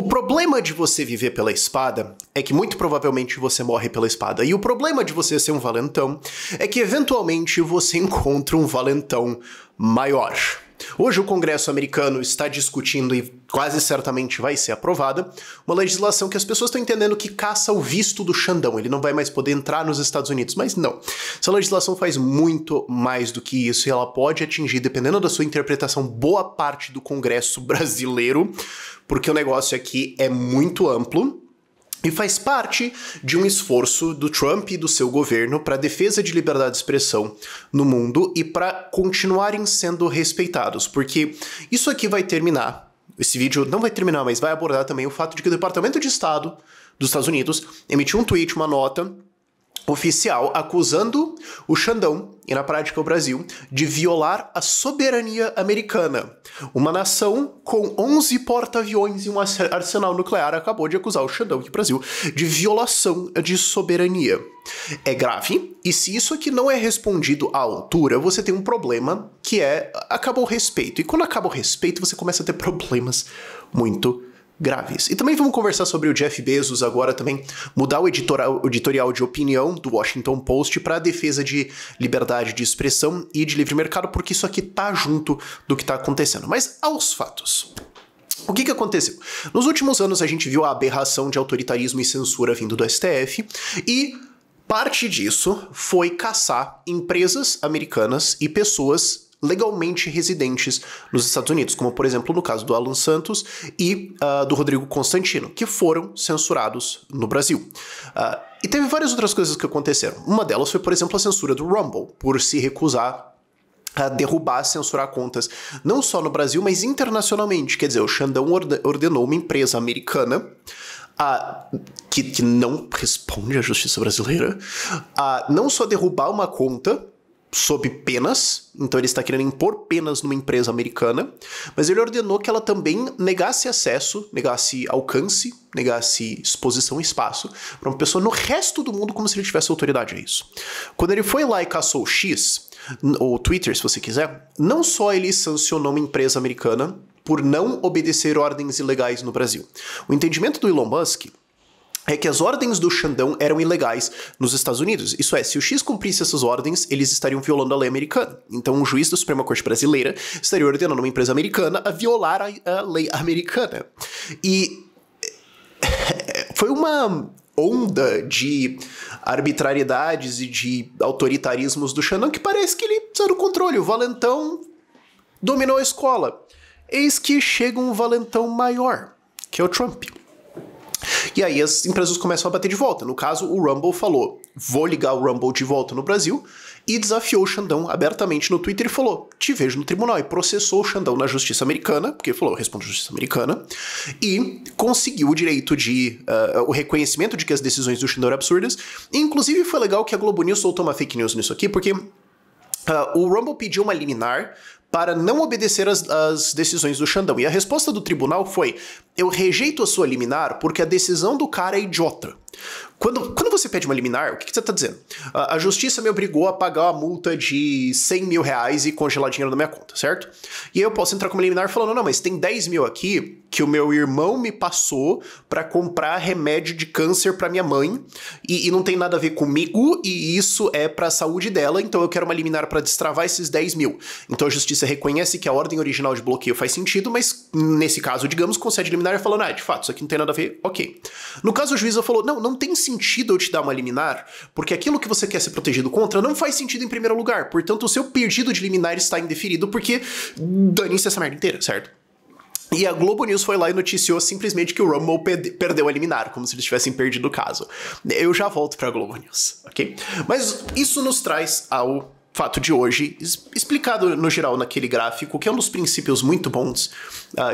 O problema de você viver pela espada é que muito provavelmente você morre pela espada. E o problema de você ser um valentão é que eventualmente você encontra um valentão maior. Hoje o Congresso americano está discutindo e quase certamente vai ser aprovada uma legislação que as pessoas estão entendendo que caça o visto do Xandão. Ele não vai mais poder entrar nos Estados Unidos, mas não. Essa legislação faz muito mais do que isso e ela pode atingir, dependendo da sua interpretação, boa parte do Congresso brasileiro, porque o negócio aqui é muito amplo. E faz parte de um esforço do Trump e do seu governo para a defesa de liberdade de expressão no mundo e para continuarem sendo respeitados, porque isso aqui vai terminar, esse vídeo não vai terminar, mas vai abordar também o fato de que o Departamento de Estado dos Estados Unidos emitiu um tweet, uma nota oficial acusando o Xandão, e na prática o Brasil, de violar a soberania americana. Uma nação com 11 porta-aviões e um arsenal nuclear acabou de acusar o Xandão e o Brasil de violação de soberania. É grave, e se isso aqui não é respondido à altura, você tem um problema que acaba o respeito. E quando acaba o respeito, você começa a ter problemas muito graves. E também vamos conversar sobre o Jeff Bezos agora também, mudar o editorial de opinião do Washington Post para a defesa de liberdade de expressão e de livre mercado, porque isso aqui tá junto do que tá acontecendo. Mas aos fatos. O que aconteceu? Nos últimos anos a gente viu a aberração de autoritarismo e censura vindo do STF e parte disso foi caçar empresas americanas e pessoas legalmente residentes nos Estados Unidos, como por exemplo no caso do Alan Santos e do Rodrigo Constantino, que foram censurados no Brasil. E teve várias outras coisas que aconteceram. Uma delas foi, por exemplo, a censura do Rumble, por se recusar a derrubar, censurar contas, não só no Brasil, mas internacionalmente. Quer dizer, o Xandão ordenou uma empresa americana que não responde à justiça brasileira, não só derrubar uma conta sob penas, então ele está querendo impor penas numa empresa americana, mas ele ordenou que ela também negasse acesso, negasse alcance, negasse exposição e espaço para uma pessoa no resto do mundo como se ele tivesse autoridade a isso. Quando ele foi lá e caçou o X, ou Twitter se você quiser, não só ele sancionou uma empresa americana por não obedecer ordens ilegais no Brasil. O entendimento do Elon Musk é que as ordens do Xandão eram ilegais nos Estados Unidos. Isso é, se o X cumprisse essas ordens, eles estariam violando a lei americana. Então um juiz da Suprema Corte Brasileira estaria ordenando uma empresa americana a violar a lei americana. E foi uma onda de arbitrariedades e de autoritarismos do Xandão que parece que ele saiu do controle. O valentão dominou a escola. Eis que chega um valentão maior, que é o Trump. E aí as empresas começam a bater de volta. No caso, o Rumble falou, vou ligar o Rumble de volta no Brasil, e desafiou o Xandão abertamente no Twitter e falou, te vejo no tribunal, e processou o Xandão na justiça americana, porque falou, responde à justiça americana, e conseguiu o direito de, o reconhecimento de que as decisões do Xandão eram absurdas, e inclusive foi legal que a Globo News soltou uma fake news nisso aqui, porque o Rumble pediu uma liminar para não obedecer às decisões do Xandão. E a resposta do tribunal foi, eu rejeito a sua liminar porque a decisão do cara é idiota. Quando você pede uma liminar, o que você está dizendo? A justiça me obrigou a pagar uma multa de 100 mil reais e congelar dinheiro na minha conta, certo? E aí eu posso entrar com uma liminar falando, não, mas tem 10 mil aqui que o meu irmão me passou para comprar remédio de câncer para minha mãe e não tem nada a ver comigo e isso é para a saúde dela, então eu quero uma liminar para destravar esses 10 mil. Então a justiça reconhece que a ordem original de bloqueio faz sentido, mas nesse caso, digamos, concede liminar falando, de fato, isso aqui não tem nada a ver, ok. No caso, a juíza falou, não tem sentido eu te dar uma liminar, porque aquilo que você quer ser protegido contra não faz sentido em primeiro lugar, portanto o seu pedido de liminar está indeferido porque dane-se essa merda inteira, certo? E a Globo News foi lá e noticiou simplesmente que o Rumble perdeu a liminar, como se eles tivessem perdido o caso. Eu já volto pra Globo News, ok? Mas isso nos traz ao fato de hoje, explicado no geral naquele gráfico, que é um dos princípios muito bons,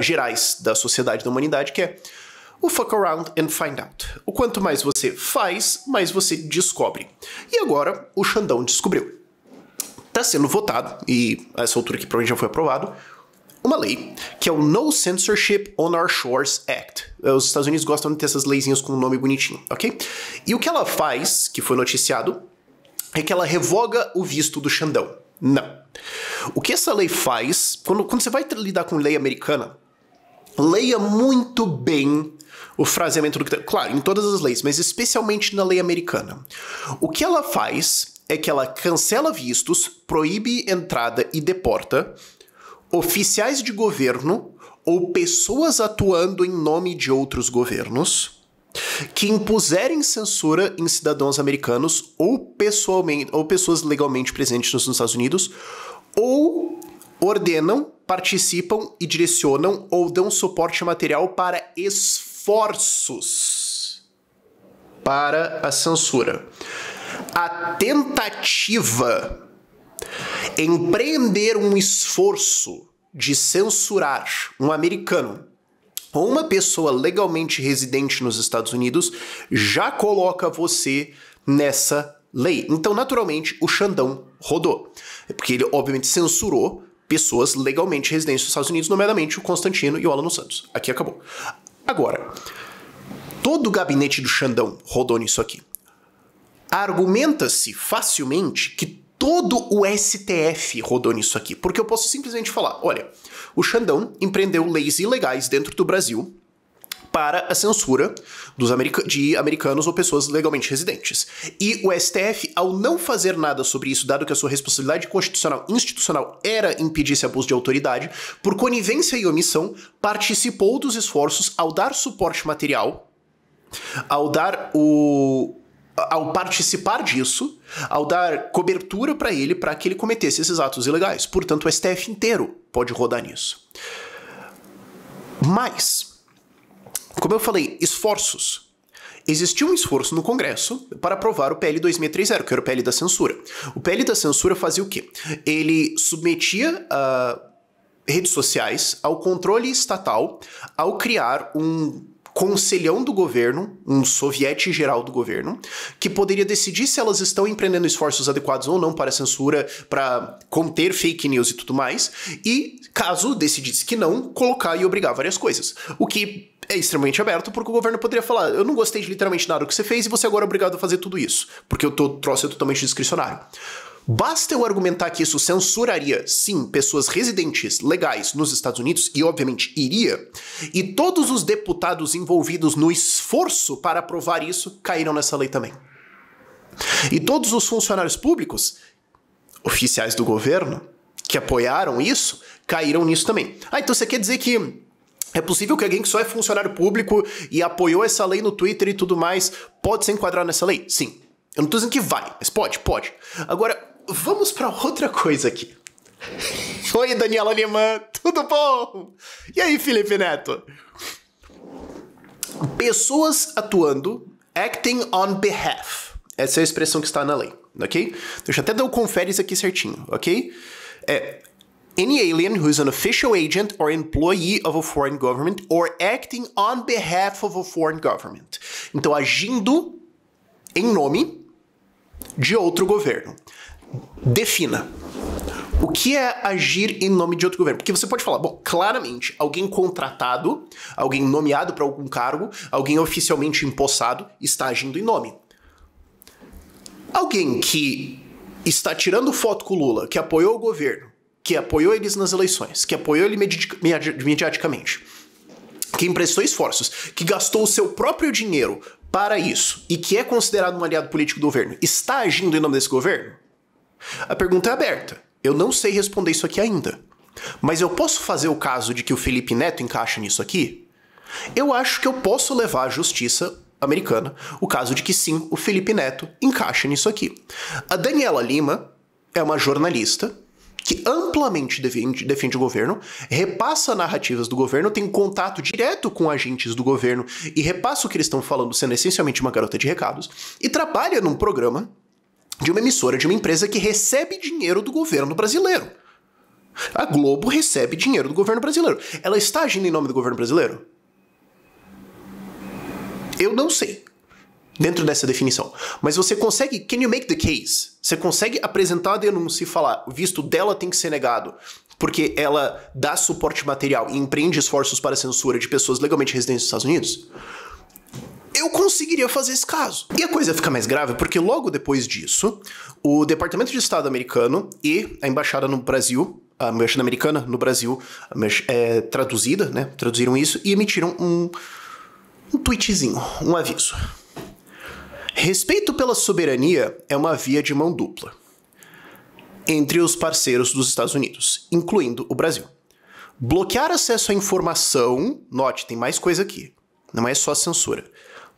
gerais da sociedade da humanidade, que é o fuck around and find out. O quanto mais você faz, mais você descobre. E agora o Xandão descobriu. Tá sendo votado, e a essa altura que provavelmente já foi aprovado, uma lei, que é o No Censorship on Our Shores Act. Os Estados Unidos gostam de ter essas leizinhas com um nome bonitinho, ok? E o que ela faz, que foi noticiado, é que ela revoga o visto do Xandão. Não. O que essa lei faz, quando você vai lidar com lei americana, leia muito bem o fraseamento do que... Claro, em todas as leis, mas especialmente na lei americana. O que ela faz é que ela cancela vistos, proíbe entrada e deporta oficiais de governo ou pessoas atuando em nome de outros governos que impuserem censura em cidadãos americanos ou pessoas legalmente presentes nos Estados Unidos, ou ordenam, participam e direcionam ou dão suporte material para esforços para a censura. A tentativa, empreender um esforço de censurar um americano ou uma pessoa legalmente residente nos Estados Unidos já coloca você nessa lei. Então, naturalmente, o Xandão rodou. Porque ele, obviamente, censurou pessoas legalmente residentes nos Estados Unidos, nomeadamente o Constantino e o Alan Santos. Aqui acabou. Agora, todo o gabinete do Xandão rodou nisso aqui. Argumenta-se facilmente que todo o STF rodou nisso aqui, porque eu posso simplesmente falar, olha, o Xandão empreendeu leis ilegais dentro do Brasil para a censura de americanos ou pessoas legalmente residentes. E o STF, ao não fazer nada sobre isso, dado que a sua responsabilidade constitucional institucional era impedir esse abuso de autoridade, por conivência e omissão, participou dos esforços ao dar suporte material, ao participar disso, ao dar cobertura para que ele cometesse esses atos ilegais. Portanto, o STF inteiro pode rodar nisso. Mas, como eu falei, esforços. Existia um esforço no Congresso para aprovar o PL 2630, que era o PL da censura. O PL da censura fazia o quê? Ele submetia redes sociais ao controle estatal ao criar um conselhão do governo, um soviete geral do governo, que poderia decidir se elas estão empreendendo esforços adequados ou não para a censura, para conter fake news e tudo mais, e caso decidisse que não, colocar e obrigar várias coisas. O que é extremamente aberto, porque o governo poderia falar, eu não gostei de literalmente nada do que você fez e você agora é obrigado a fazer tudo isso, porque o troço é totalmente discricionário. Basta eu argumentar que isso censuraria, sim, pessoas residentes legais nos Estados Unidos, e obviamente iria, e todos os deputados envolvidos no esforço para aprovar isso caíram nessa lei também. E todos os funcionários públicos, oficiais do governo, que apoiaram isso, caíram nisso também. Ah, então você quer dizer que é possível que alguém que só é funcionário público e apoiou essa lei no Twitter e tudo mais pode se enquadrar nessa lei? Sim. Eu não tô dizendo que vai, mas pode. Agora, vamos pra outra coisa aqui. Oi, Daniela Lima, tudo bom? E aí, Felipe Neto? Pessoas atuando, acting on behalf. Essa é a expressão que está na lei, ok? Deixa eu até dar o conferes aqui certinho, ok? Any alien who is an official agent or employee of a foreign government or acting on behalf of a foreign government. Então, agindo em nome de outro governo. Defina. O que é agir em nome de outro governo? Porque você pode falar, bom, claramente, alguém contratado, alguém nomeado para algum cargo, alguém oficialmente empossado, está agindo em nome. Alguém que está tirando foto com o Lula, que apoiou o governo, que apoiou eles nas eleições, que apoiou ele mediaticamente, que emprestou esforços, que gastou o seu próprio dinheiro para isso e que é considerado um aliado político do governo, está agindo em nome desse governo? A pergunta é aberta. Eu não sei responder isso aqui ainda. Mas eu posso fazer o caso de que o Felipe Neto encaixa nisso aqui? Eu acho que eu posso levar à justiça americana o caso de que sim, o Felipe Neto encaixa nisso aqui. A Daniela Lima é uma jornalista que amplamente defende o governo, repassa narrativas do governo, tem contato direto com agentes do governo e repassa o que eles estão falando, sendo essencialmente uma garota de recados, e trabalha num programa de uma emissora, de uma empresa que recebe dinheiro do governo brasileiro. A Globo recebe dinheiro do governo brasileiro. Ela está agindo em nome do governo brasileiro? Eu não sei, dentro dessa definição. Mas você consegue, can you make the case? Você consegue apresentar a denúncia e falar, o visto dela tem que ser negado, porque ela dá suporte material e empreende esforços para a censura de pessoas legalmente residentes nos Estados Unidos? Eu conseguiria fazer esse caso. E a coisa fica mais grave porque logo depois disso, o Departamento de Estado americano e a Embaixada no Brasil a embaixada americana no Brasil, traduzida, né? Traduziram isso e emitiram um tweetzinho, um aviso. Respeito pela soberania é uma via de mão dupla entre os parceiros dos Estados Unidos, incluindo o Brasil. Bloquear acesso à informação, note, tem mais coisa aqui, não é só censura.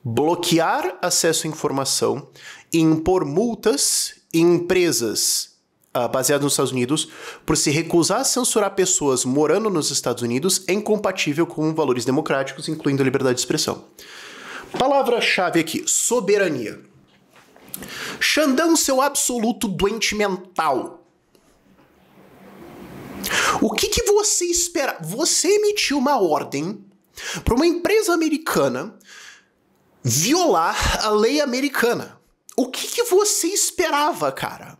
Bloquear acesso à informação e impor multas em empresas baseadas nos Estados Unidos por se recusar a censurar pessoas morando nos Estados Unidos é incompatível com valores democráticos, incluindo a liberdade de expressão. Palavra-chave aqui, soberania. Xandão, seu absoluto doente mental. O que você espera? Você emitiu uma ordem para uma empresa americana violar a lei americana. O que você esperava, cara?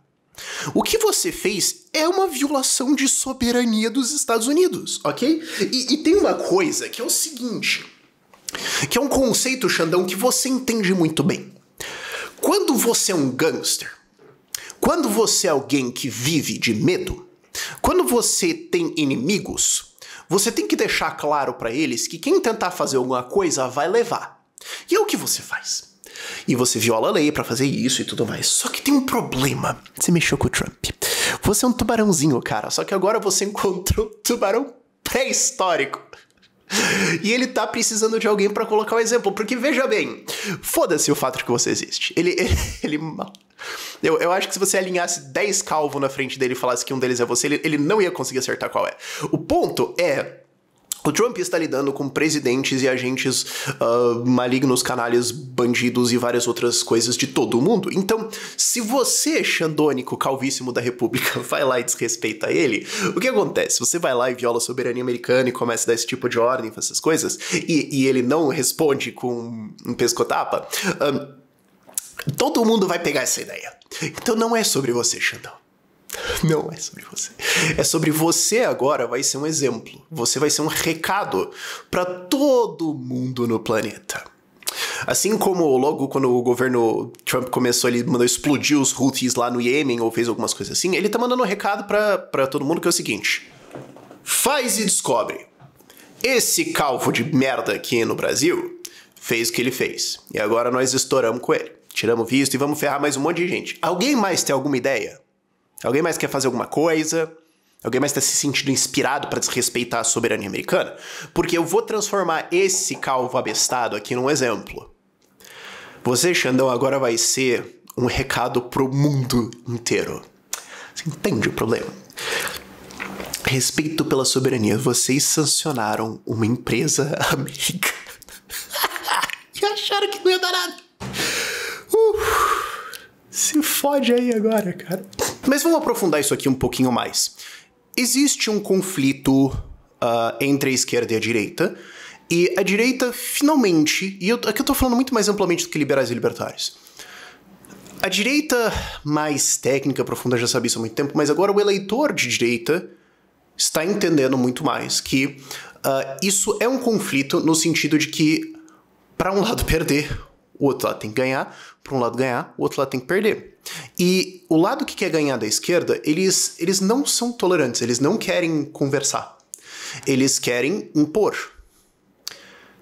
O que você fez é uma violação de soberania dos Estados Unidos, ok? E tem uma coisa que é o seguinte, que é um conceito, Xandão, que você entende muito bem. Quando você é um gangster, quando você é alguém que vive de medo, quando você tem inimigos, você tem que deixar claro pra eles que quem tentar fazer alguma coisa vai levar. E é o que você faz. E você viola a lei pra fazer isso e tudo mais. Só que tem um problema. Você mexeu com o Trump. Você é um tubarãozinho, cara. Só que agora você encontrou um tubarão pré-histórico. E ele tá precisando de alguém pra colocar um exemplo. Porque, veja bem, foda-se o fato de que você existe. Eu acho que se você alinhasse 10 calvos na frente dele e falasse que um deles é você, ele não ia conseguir acertar qual é. O ponto é... O Trump está lidando com presidentes e agentes malignos, canalhas, bandidos e várias outras coisas de todo o mundo. Então, se você, xandônico, calvíssimo da República, vai lá e desrespeita ele, o que acontece? Você vai lá e viola a soberania americana e começa a dar esse tipo de ordem, essas coisas, e ele não responde com um pescotapa, todo mundo vai pegar essa ideia. Então não é sobre você, Xandão. Não é sobre você. É sobre você agora vai ser um exemplo. Você vai ser um recado para todo mundo no planeta. Assim como logo quando o governo Trump começou, ele mandou explodir os Houthis lá no Iêmen ou fez algumas coisas assim, ele tá mandando um recado para todo mundo que é o seguinte: faz e descobre. Esse calvo de merda aqui no Brasil fez o que ele fez. E agora nós estouramos com ele. Tiramos visto e vamos ferrar mais um monte de gente. Alguém mais tem alguma ideia? Alguém mais quer fazer alguma coisa? Alguém mais está se sentindo inspirado para desrespeitar a soberania americana? Porque eu vou transformar esse calvo abestado aqui num exemplo. Você, Xandão, agora vai ser um recado pro mundo inteiro. Você entende o problema? Respeito pela soberania. Vocês sancionaram uma empresa americana. E acharam que não ia dar nada. Se fode aí agora, cara. Mas vamos aprofundar isso aqui um pouquinho mais. Existe um conflito entre a esquerda e a direita finalmente, e aqui eu tô falando muito mais amplamente do que liberais e libertários. A direita mais técnica, profunda, já sabia isso há muito tempo, mas agora o eleitor de direita está entendendo muito mais que isso é um conflito no sentido de que, para um lado perder, o outro lado tem que ganhar, para um lado ganhar, o outro lado tem que perder. E o lado que quer ganhar da esquerda, eles não são tolerantes, eles não querem conversar. Eles querem impor.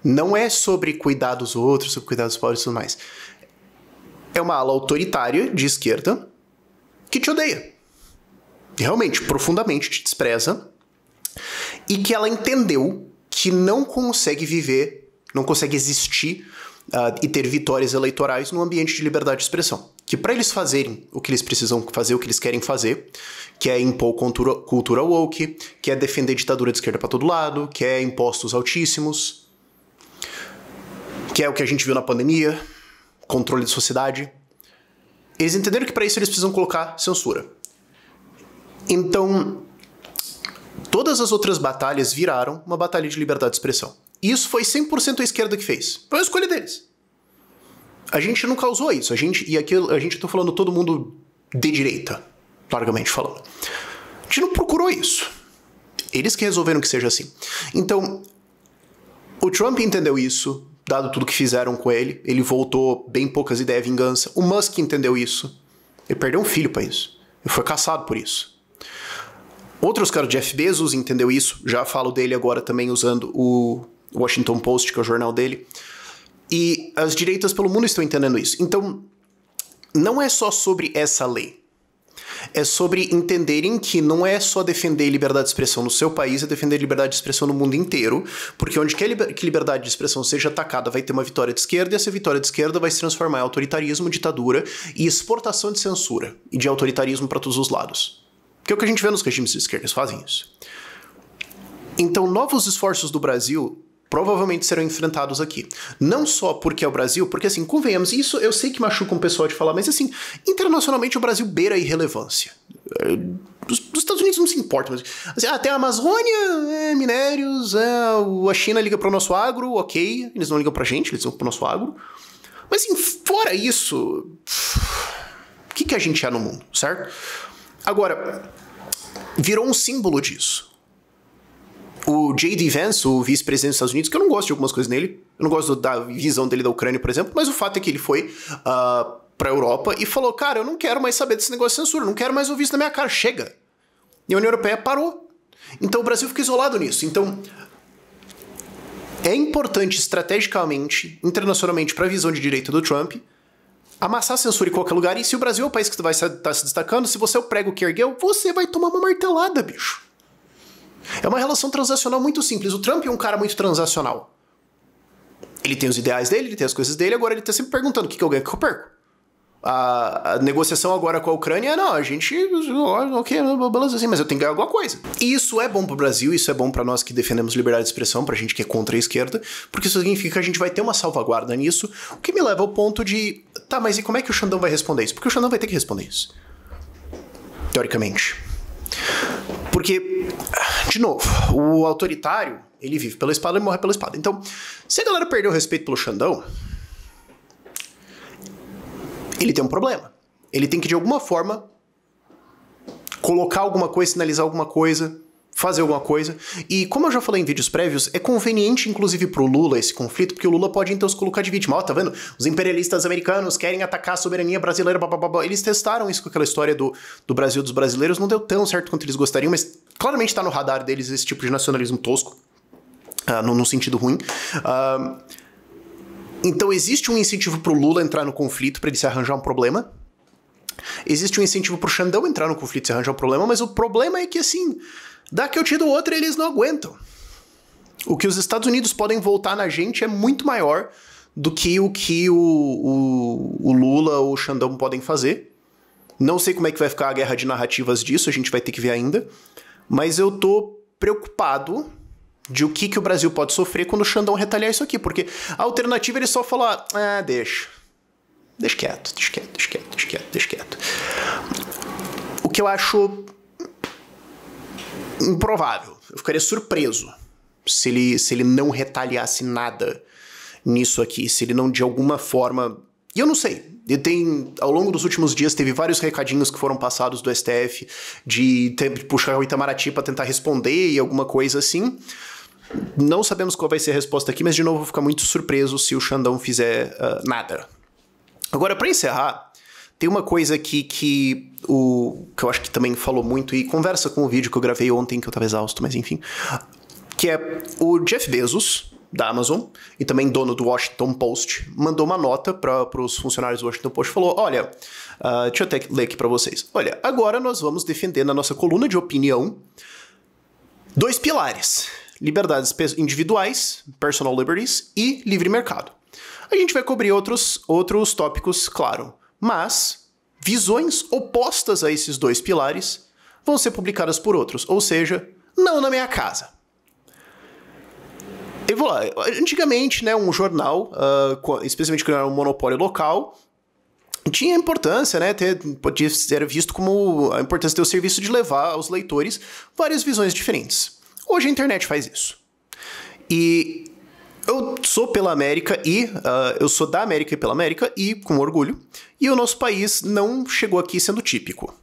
Não é sobre cuidar dos outros, sobre cuidar dos pobres e tudo mais. É uma ala autoritária de esquerda que te odeia. Realmente, profundamente te despreza. E que ela entendeu que não consegue viver, não consegue existir e ter vitórias eleitorais num ambiente de liberdade de expressão. Que para eles fazerem o que eles precisam fazer, o que eles querem fazer, que é impor cultura woke, que é defender ditadura de esquerda para todo lado, que é impostos altíssimos, que é o que a gente viu na pandemia, controle de sociedade. Eles entenderam que para isso eles precisam colocar censura. Então, todas as outras batalhas viraram uma batalha de liberdade de expressão. E isso foi 100% a esquerda que fez. Foi a escolha deles. A gente não causou isso. E aqui a gente tá falando todo mundo de direita, largamente falando. A gente não procurou isso. Eles que resolveram que seja assim. Então, o Trump entendeu isso, dado tudo que fizeram com ele. Ele voltou bem poucas ideias de vingança. O Musk entendeu isso. Ele perdeu um filho pra isso. Ele foi caçado por isso. Outros caras, Jeff Bezos entendeu isso, já falo dele agora também usando o Washington Post, que é o jornal dele. E as direitas pelo mundo estão entendendo isso. Então, não é só sobre essa lei. É sobre entenderem que não é só defender liberdade de expressão no seu país, é defender liberdade de expressão no mundo inteiro, porque onde quer que liberdade de expressão seja atacada vai ter uma vitória de esquerda, e essa vitória de esquerda vai se transformar em autoritarismo, ditadura e exportação de censura e de autoritarismo para todos os lados. Que é o que a gente vê nos regimes de esquerda, eles fazem isso. Então, novos esforços do Brasil provavelmente serão enfrentados aqui. Não só porque é o Brasil, porque assim, convenhamos, isso eu sei que machuca um pessoal de falar, mas assim, internacionalmente o Brasil beira a irrelevância. Os Estados Unidos não se importam, mas assim, tem a Amazônia, minérios, a China liga para o nosso agro, ok, eles não ligam pra gente, eles ligam pro nosso agro. Mas assim, fora isso, o que a gente é no mundo, certo? Agora, virou um símbolo disso. O J.D. Vance, o vice-presidente dos Estados Unidos, que eu não gosto de algumas coisas nele, eu não gosto da visão dele da Ucrânia, por exemplo, mas o fato é que ele foi pra Europa e falou, cara, eu não quero mais saber desse negócio de censura, não quero mais ouvir isso na minha cara, chega. E a União Europeia parou. Então o Brasil fica isolado nisso. Então, é importante estrategicamente, internacionalmente, para a visão de direita do Trump, amassar a censura em qualquer lugar, e se o Brasil é o país que vai estar se destacando, se você é o prego que ergueu, você vai tomar uma martelada, bicho. É uma relação transacional muito simples. O Trump é um cara muito transacional. Ele tem os ideais dele, ele tem as coisas dele, agora ele tá sempre perguntando o que eu ganho, o que eu perco. A negociação agora com a Ucrânia, não, a gente, ok, beleza assim, mas eu tenho que ganhar alguma coisa. E isso é bom pro Brasil, isso é bom pra nós que defendemos liberdade de expressão, pra gente que é contra a esquerda, porque isso significa que a gente vai ter uma salvaguarda nisso, o que me leva ao ponto de, tá, mas e como é que o Xandão vai responder isso? Porque o Xandão vai ter que responder isso. Teoricamente. Porque, de novo, o autoritário, ele vive pela espada e morre pela espada. Então, se a galera perdeu o respeito pelo Xandão, ele tem um problema. Ele tem que, de alguma forma, colocar alguma coisa, sinalizar alguma coisa, fazer alguma coisa. E, como eu já falei em vídeos prévios, é conveniente, inclusive, pro Lula esse conflito, porque o Lula pode, então, se colocar de vítima. Ó, tá vendo? Os imperialistas americanos querem atacar a soberania brasileira, blá. Eles testaram isso com aquela história do Brasil dos brasileiros, não deu tão certo quanto eles gostariam, mas claramente tá no radar deles esse tipo de nacionalismo tosco, no sentido ruim. Então, existe um incentivo pro Lula entrar no conflito para ele se arranjar um problema. Existe um incentivo pro Xandão entrar no conflito e se arranjar um problema, mas o problema é que, assim, daqui eu te dou outra, eles não aguentam. O que os Estados Unidos podem voltar na gente é muito maior do que o Lula ou o Xandão podem fazer. Não sei como é que vai ficar a guerra de narrativas disso, a gente vai ter que ver ainda. Mas eu tô preocupado de o que o Brasil pode sofrer quando o Xandão retaliar isso aqui. Porque a alternativa é ele só falar, deixa quieto. O que eu acho improvável. Eu ficaria surpreso se ele não retaliasse nada nisso aqui. Se ele não, de alguma forma... E eu não sei. Ao longo dos últimos dias, teve vários recadinhos que foram passados do STF de puxar o Itamaraty pra tentar responder e alguma coisa assim. Não sabemos qual vai ser a resposta aqui, mas de novo eu vou ficar muito surpreso se o Xandão fizer nada. Agora, pra encerrar, tem uma coisa aqui que eu acho que também falou muito e conversa com o vídeo que eu gravei ontem, que eu tava exausto, mas enfim. Que é o Jeff Bezos, da Amazon, e também dono do Washington Post, mandou uma nota para os funcionários do Washington Post e falou, olha, deixa eu até ler aqui para vocês. Olha, agora nós vamos defender na nossa coluna de opinião 2 pilares. Liberdades individuais, personal liberties, e livre mercado. A gente vai cobrir outros tópicos, claro, mas visões opostas a esses 2 pilares vão ser publicadas por outros, ou seja, não na minha casa. Eu vou lá, antigamente, né, um jornal, especialmente quando era um monopólio local, tinha importância, né, podia ser visto como a importância de ter o serviço de levar aos leitores várias visões diferentes. Hoje a internet faz isso. E eu sou pela América e eu sou da América e pela América e com orgulho. E o nosso país não chegou aqui sendo típico.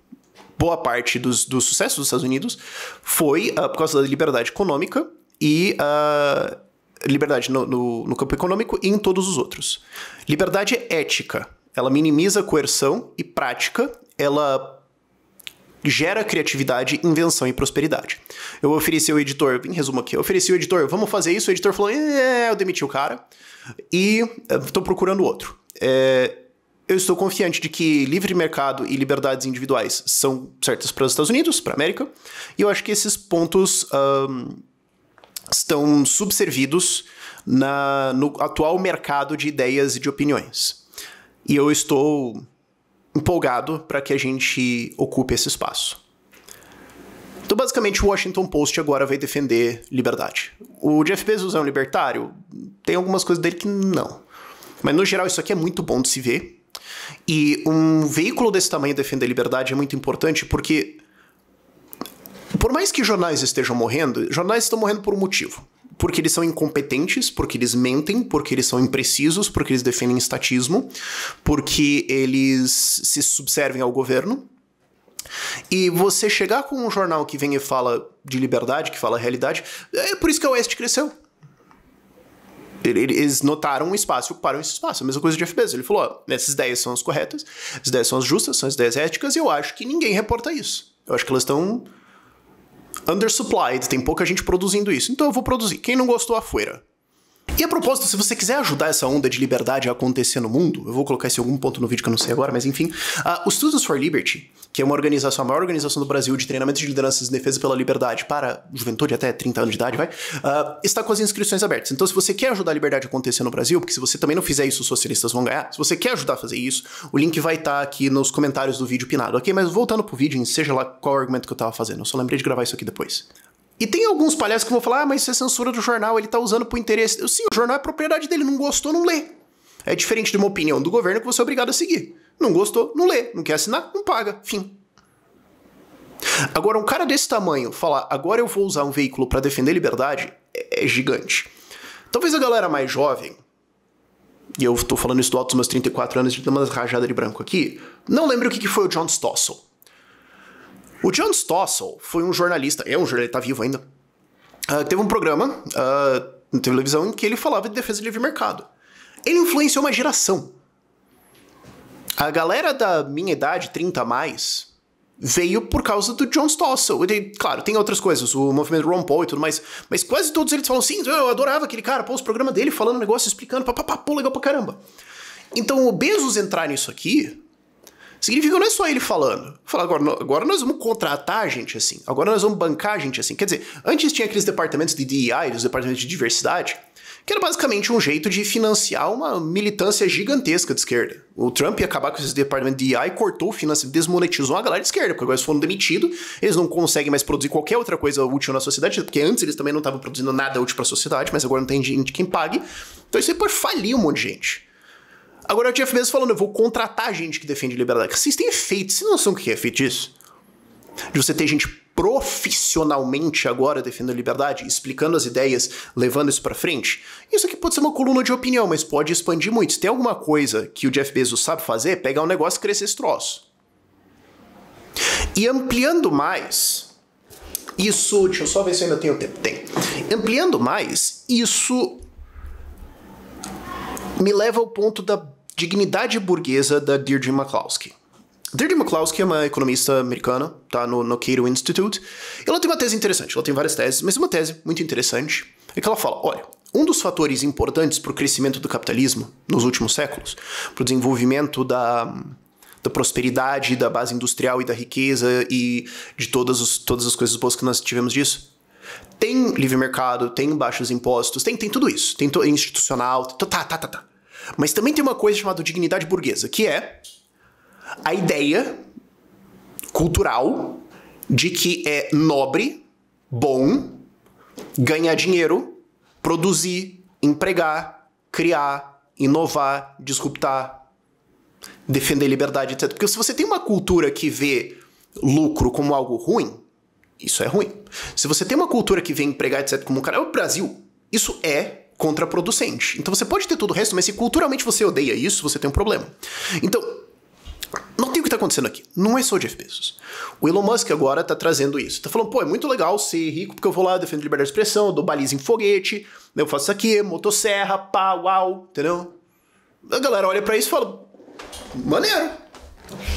Boa parte do sucesso dos Estados Unidos foi por causa da liberdade econômica e liberdade no campo econômico e em todos os outros. Liberdade ética. Ela minimiza a coerção e prática. Ela gera criatividade, invenção e prosperidade. Eu ofereci ao editor, em resumo aqui, eu ofereci ao editor, vamos fazer isso, o editor falou, eu demiti o cara e estou procurando outro. Eu estou confiante de que livre mercado e liberdades individuais são certas para os Estados Unidos, para a América, e eu acho que esses pontos estão subservidos no atual mercado de ideias e de opiniões. E eu estou empolgado para que a gente ocupe esse espaço. Então, basicamente, o Washington Post agora vai defender liberdade. O Jeff Bezos é um libertário? Tem algumas coisas dele que não. Mas, no geral, isso aqui é muito bom de se ver. E um veículo desse tamanho defender liberdade é muito importante porque, por mais que jornais estejam morrendo, jornais estão morrendo por um motivo. Porque eles são incompetentes, porque eles mentem, porque eles são imprecisos, porque eles defendem estatismo, porque eles se subservem ao governo. E você chegar com um jornal que vem e fala de liberdade, que fala realidade, é por isso que a Oeste cresceu. Eles notaram um espaço e ocuparam esse espaço. A mesma coisa do Jeff Bezos. Ele falou, essas ideias são as corretas, as ideias são as justas, são as ideias éticas, e eu acho que ninguém reporta isso. Eu acho que elas estão undersupplied, tem pouca gente produzindo isso, então eu vou produzir. Quem não gostou, afuera. E a propósito, se você quiser ajudar essa onda de liberdade a acontecer no mundo, eu vou colocar esse em algum ponto no vídeo que eu não sei agora, mas enfim, o Students for Liberty, que é uma organização, a maior organização do Brasil de treinamento de lideranças e defesa pela liberdade para juventude até 30 anos de idade, está com as inscrições abertas. Então, se você quer ajudar a liberdade a acontecer no Brasil, porque se você também não fizer isso, os socialistas vão ganhar, se você quer ajudar a fazer isso, o link vai estar aqui nos comentários do vídeo pinado, ok? Mas voltando pro vídeo, seja lá qual argumento que eu tava fazendo, eu só lembrei de gravar isso aqui depois. E tem alguns palhaços que vão falar, mas isso é censura do jornal, ele tá usando pro interesse. Sim, o jornal é propriedade dele, não gostou, não lê. É diferente de uma opinião do governo que você é obrigado a seguir. Não gostou, não lê. Não quer assinar, não paga. Fim. Agora, um cara desse tamanho falar, agora eu vou usar um veículo pra defender liberdade, é gigante. Talvez a galera mais jovem, e eu tô falando isso do alto dos meus 34 anos, de dar uma rajada de branco aqui, não lembro o que foi o John Stossel. O John Stossel foi um jornalista, ele tá vivo ainda, teve um programa na televisão em que ele falava de defesa do livre mercado. Ele influenciou uma geração. A galera da minha idade, 30 a mais, veio por causa do John Stossel. Claro, tem outras coisas, o movimento Ron Paul e tudo mais, mas quase todos eles falam assim, eu adorava aquele cara, os programas dele falando negócio, explicando, legal pra caramba. Então o Bezos entrar nisso aqui significa que não é só ele falando. Fala, agora nós vamos contratar gente assim. Agora nós vamos bancar gente assim. Quer dizer, antes tinha aqueles departamentos de DEI, os departamentos de diversidade, que era basicamente um jeito de financiar uma militância gigantesca de esquerda. O Trump ia acabar com esses departamentos de DEI, cortou o financiamento, desmonetizou a galera de esquerda, porque agora eles foram demitidos, eles não conseguem mais produzir qualquer outra coisa útil na sociedade, porque antes eles também não estavam produzindo nada útil para a sociedade, mas agora não tem gente quem pague. Então isso aí pode falir um monte de gente. Agora o Jeff Bezos falando, eu vou contratar gente que defende liberdade. Vocês têm efeito, vocês não sabem o que é efeito disso? De você ter gente profissionalmente agora defendendo a liberdade, explicando as ideias, levando isso pra frente. Isso aqui pode ser uma coluna de opinião, mas pode expandir muito. Se tem alguma coisa que o Jeff Bezos sabe fazer, é pegar um negócio e crescer esse troço. E ampliando mais, isso... Deixa eu só ver se eu ainda tenho tempo. Tem. Ampliando mais, isso me leva ao ponto da dignidade burguesa da Deirdre McCloskey. Deirdre McCloskey é uma economista americana, tá no Cato Institute. Ela tem uma tese interessante, ela tem várias teses, mas uma tese muito interessante é que ela fala, olha, um dos fatores importantes para o crescimento do capitalismo nos últimos séculos, para o desenvolvimento da prosperidade, da base industrial e da riqueza e de todas as coisas boas que nós tivemos disso, tem livre mercado, tem baixos impostos, tem tudo isso, tem institucional, tá. Mas também tem uma coisa chamada dignidade burguesa, que é a ideia cultural de que é nobre, bom, ganhar dinheiro, produzir, empregar, criar, inovar, disruptar, defender liberdade, etc. Porque se você tem uma cultura que vê lucro como algo ruim, isso é ruim. Se você tem uma cultura que vê empregar, etc., como um cara... É o Brasil. Isso é contraproducente. Então você pode ter todo o resto, mas se culturalmente você odeia isso, você tem um problema. Então, não tem o que tá acontecendo aqui. Não é só o Jeff Bezos. O Elon Musk agora tá trazendo isso. Tá falando, é muito legal ser rico porque eu vou lá, defendo liberdade de expressão, eu dou baliza em foguete, eu faço isso aqui, motosserra, pá, uau, entendeu? A galera olha pra isso e fala, maneiro.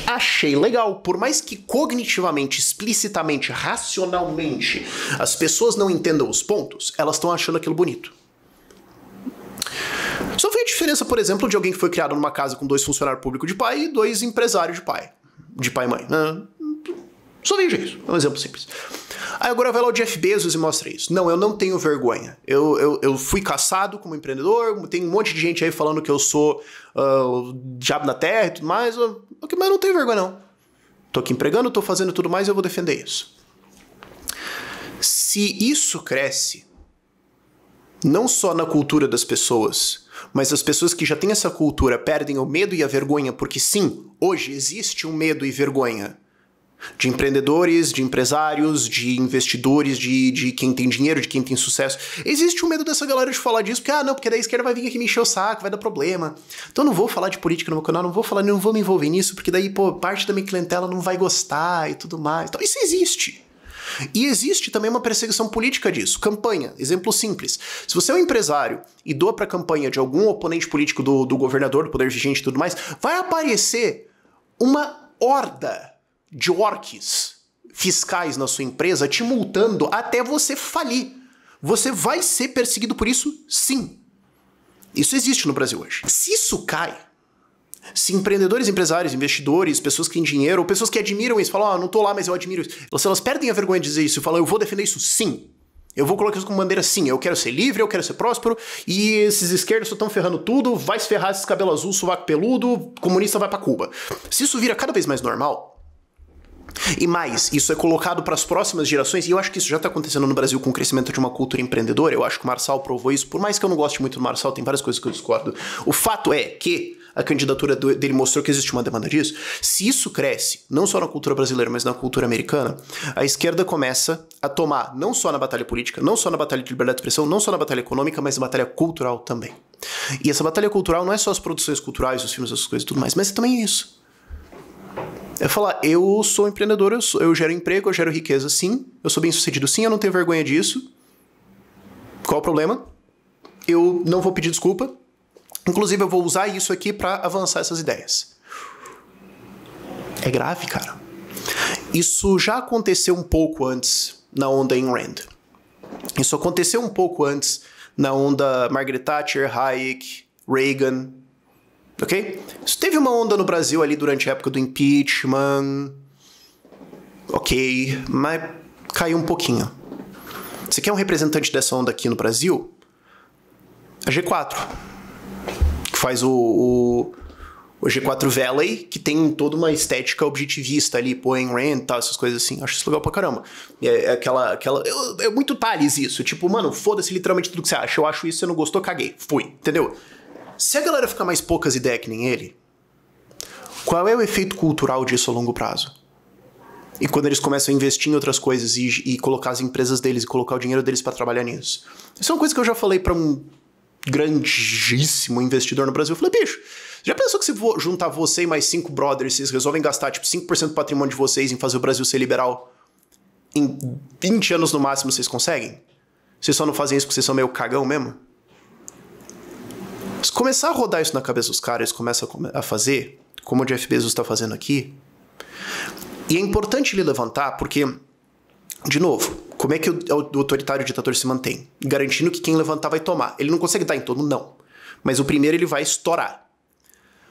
Achei legal, por mais que cognitivamente, explicitamente, racionalmente, as pessoas não entendam os pontos, elas estão achando aquilo bonito. Só vê a diferença, por exemplo, de alguém que foi criado numa casa com 2 funcionários públicos de pai e 2 empresários de pai e mãe. Só veja isso, é um exemplo simples. Aí agora vai lá o Jeff Bezos e mostra isso. Não, eu não tenho vergonha. Eu fui caçado como empreendedor, tem um monte de gente aí falando que eu sou o diabo na terra e tudo mais, mas eu não tenho vergonha não. Tô aqui empregando, tô fazendo tudo mais e eu vou defender isso. Se isso cresce, não só na cultura das pessoas, mas as pessoas que já têm essa cultura perdem o medo e a vergonha, porque sim, hoje existe um medo e vergonha de empreendedores, de empresários, de investidores, de quem tem dinheiro, de quem tem sucesso. Existe um medo dessa galera de falar disso, porque daí a esquerda vai vir aqui me encher o saco, vai dar problema. Então eu não vou falar de política no meu canal, não vou me envolver nisso, porque daí, parte da minha clientela não vai gostar e tudo mais. Então isso existe. E existe também uma perseguição política disso. Campanha, exemplo simples. Se você é um empresário e doa pra campanha de algum oponente político do governador, do poder vigente e tudo mais, vai aparecer uma horda de orques fiscais na sua empresa te multando até você falir. Você vai ser perseguido por isso, sim. Isso existe no Brasil hoje. Se isso cai, se empreendedores, empresários, investidores, pessoas que têm dinheiro, ou pessoas que admiram isso, falam, não tô lá, mas eu admiro isso. Se elas perdem a vergonha de dizer isso e falam, eu vou defender isso, sim. Eu vou colocar isso como bandeira, sim. Eu quero ser livre, eu quero ser próspero, e esses esquerdos só estão ferrando tudo, vai se ferrar esses cabelo azul, sovaco peludo, comunista vai pra Cuba. Se isso vira cada vez mais normal, e mais, isso é colocado para as próximas gerações, e eu acho que isso já está acontecendo no Brasil com o crescimento de uma cultura empreendedora, eu acho que o Marçal provou isso, por mais que eu não goste muito do Marçal, tem várias coisas que eu discordo. O fato é que a candidatura dele mostrou que existe uma demanda disso. Se isso cresce, não só na cultura brasileira, mas na cultura americana, a esquerda começa a tomar, não só na batalha política, não só na batalha de liberdade de expressão, não só na batalha econômica, mas na batalha cultural também. E essa batalha cultural não é só as produções culturais, os filmes, essas coisas e tudo mais, mas também isso. É falar, eu sou empreendedor, eu gero emprego, eu gero riqueza, sim. Eu sou bem sucedido, sim, eu não tenho vergonha disso. Qual o problema? Eu não vou pedir desculpa. Inclusive, eu vou usar isso aqui para avançar essas ideias. É grave, cara. Isso já aconteceu um pouco antes na onda Ayn Rand. Isso aconteceu um pouco antes na onda Margaret Thatcher, Hayek, Reagan. Ok? Isso teve uma onda no Brasil ali durante a época do impeachment. Ok, mas caiu um pouquinho. Você quer um representante dessa onda aqui no Brasil? A G4. Que faz o G4 Valley, que tem toda uma estética objetivista ali, pô, Ayn Rand e tal, essas coisas assim. Acho isso legal pra caramba. É muito Tales isso. Tipo, mano, foda-se literalmente tudo que você acha. Eu acho isso, você não gostou, caguei. Fui, entendeu? Se a galera ficar mais poucas ideias que nem ele, qual é o efeito cultural disso a longo prazo? E quando eles começam a investir em outras coisas e colocar as empresas deles e colocar o dinheiro deles pra trabalhar nisso? Isso é uma coisa que eu já falei pra um grandíssimo investidor no Brasil. Eu falei, bicho, já pensou que se juntar você e mais 5 brothers, vocês resolvem gastar tipo 5% do patrimônio de vocês em fazer o Brasil ser liberal? Em 20 anos no máximo vocês conseguem? Vocês só não fazem isso porque vocês são meio cagão mesmo? Se começar a rodar isso na cabeça dos caras, começa a fazer, como o Jeff Bezos está fazendo aqui, e é importante ele levantar, porque, de novo, como é que o autoritário ditador se mantém? Garantindo que quem levantar vai tomar. Ele não consegue dar em todo mundo, não. Mas o primeiro ele vai estourar.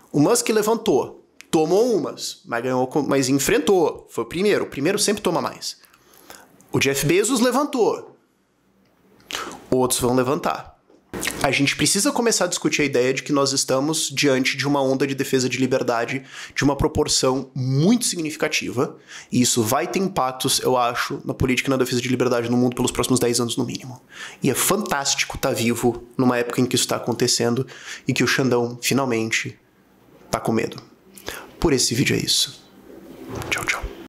O Musk levantou, tomou umas, mas enfrentou. Foi o primeiro sempre toma mais. O Jeff Bezos levantou. Outros vão levantar. A gente precisa começar a discutir a ideia de que nós estamos diante de uma onda de defesa de liberdade de uma proporção muito significativa, e isso vai ter impactos, eu acho, na política e na defesa de liberdade no mundo pelos próximos 10 anos no mínimo. E é fantástico estar vivo numa época em que isso está acontecendo e que o Xandão, finalmente, tá com medo. Por esse vídeo é isso. Tchau, tchau.